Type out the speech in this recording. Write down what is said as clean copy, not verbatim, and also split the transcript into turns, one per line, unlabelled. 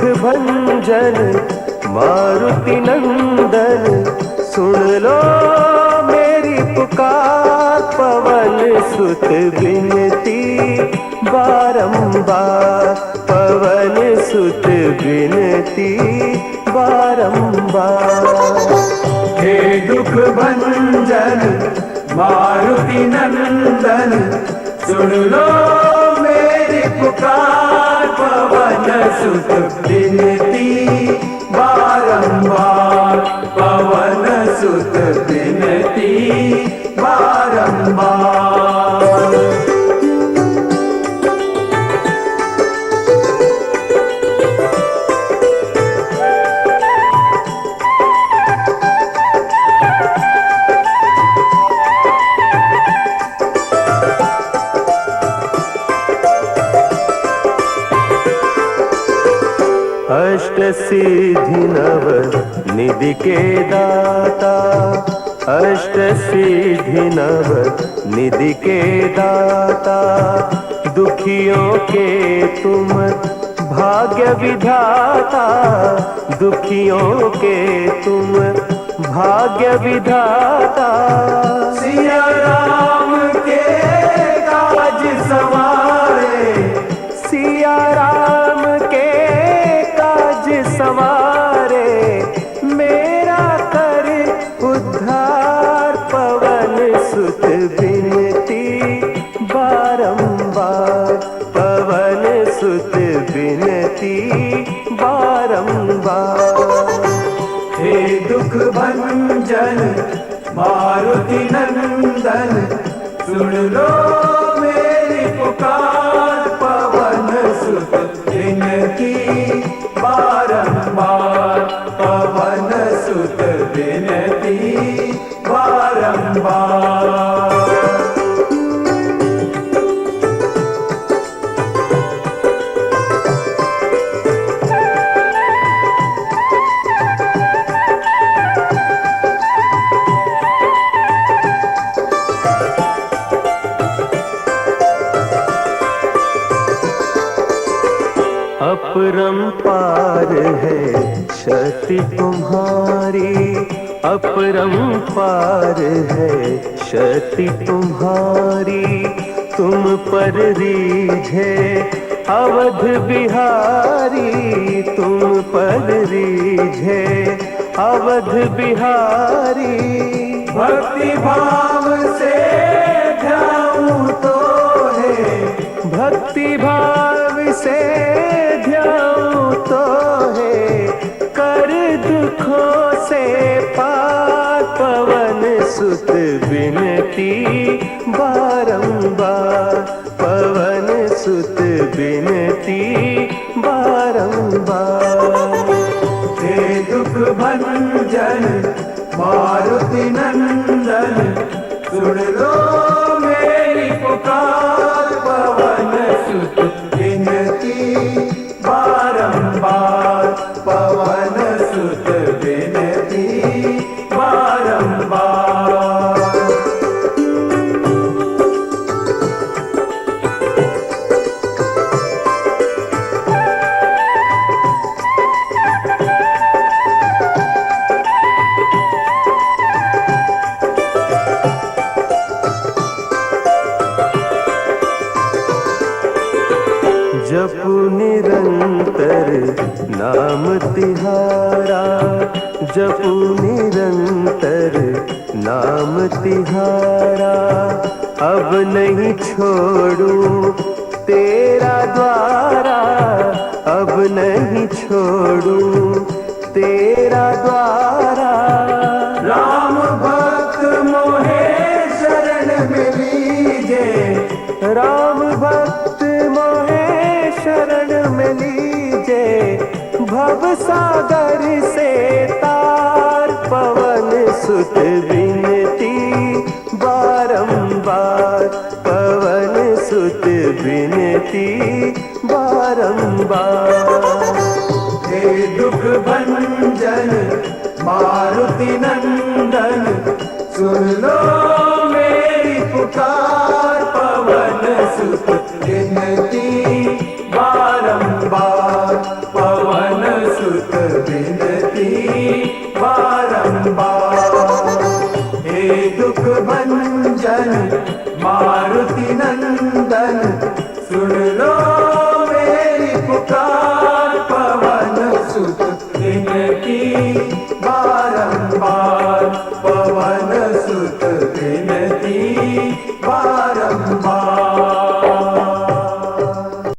भंजन मारुति नंदन, सुन लो मेरी पुकार। पवन सुत विनती बारंबार, पवन सुत विनती बारंबार।
हे दुख भंजन मारुति नंदन, सुन लो मेरी पुकार। पवन सुत विनती बारंबार, पवन सुत विनती बारंबार।
अष्ट सिद्धि नव निधि के दाता, अष्ट सिद्धि नव निधि के दाता। दुखियों के तुम भाग्य विधाता, दुखियों के तुम भाग्य विधाता।
सिया राम के काज सवारे,
सिया राम के काज सवारे। मेरा कर उद्धार, पवन सुत विनती बारंबार, पवन सुत विनती बारंबार।
हे दुख भंजन मारुति नंदन, सुन लो मेरी पुकार। पवन सुत विनती बारंबार, पवन सुत विनती बारंबार।
अपरंपार है शक्ति तुम्हारी, अपरंपार है शक्ति तुम्हारी। तुम पर रीझे अवध बिहारी, तुम पर रीझे अवध बिहारी।
भक्ति भाव से ध्याऊं तो है,
भक्ति भाव से ध्याऊं तो है। कर दुखों से पार, पवन सुत विनती बारंबार, पवन सुत विनती बारंबार।
हे दुख भंजन मारुति नंदन, सुन लो मेरी पुकार। पवन सुत विनती बारंबार, पवन सुत विनती बारंबार।
जपू निरंतर नाम तिहारा, जपू निरंतर नाम तिहारा। अब नहीं छोड़ूं तेरा द्वारा, अब नहीं छोड़ूं तेरा द्वारा।
राम भक्त मोहे शरण में लीजे,
राम भक्त मोहे शरण में लीजे। भव सागर से तार, पवन सुत विनती बारंबार, पवन सुत विनती बारंबार।
हे दुख भंजन मारुति नंदन, सुन लो मेरी पुकार। पवन सुत विनती बारंबार, पवन भंजन मारुति नंदन सुन लो मेरी पुकार पवन सुत विनती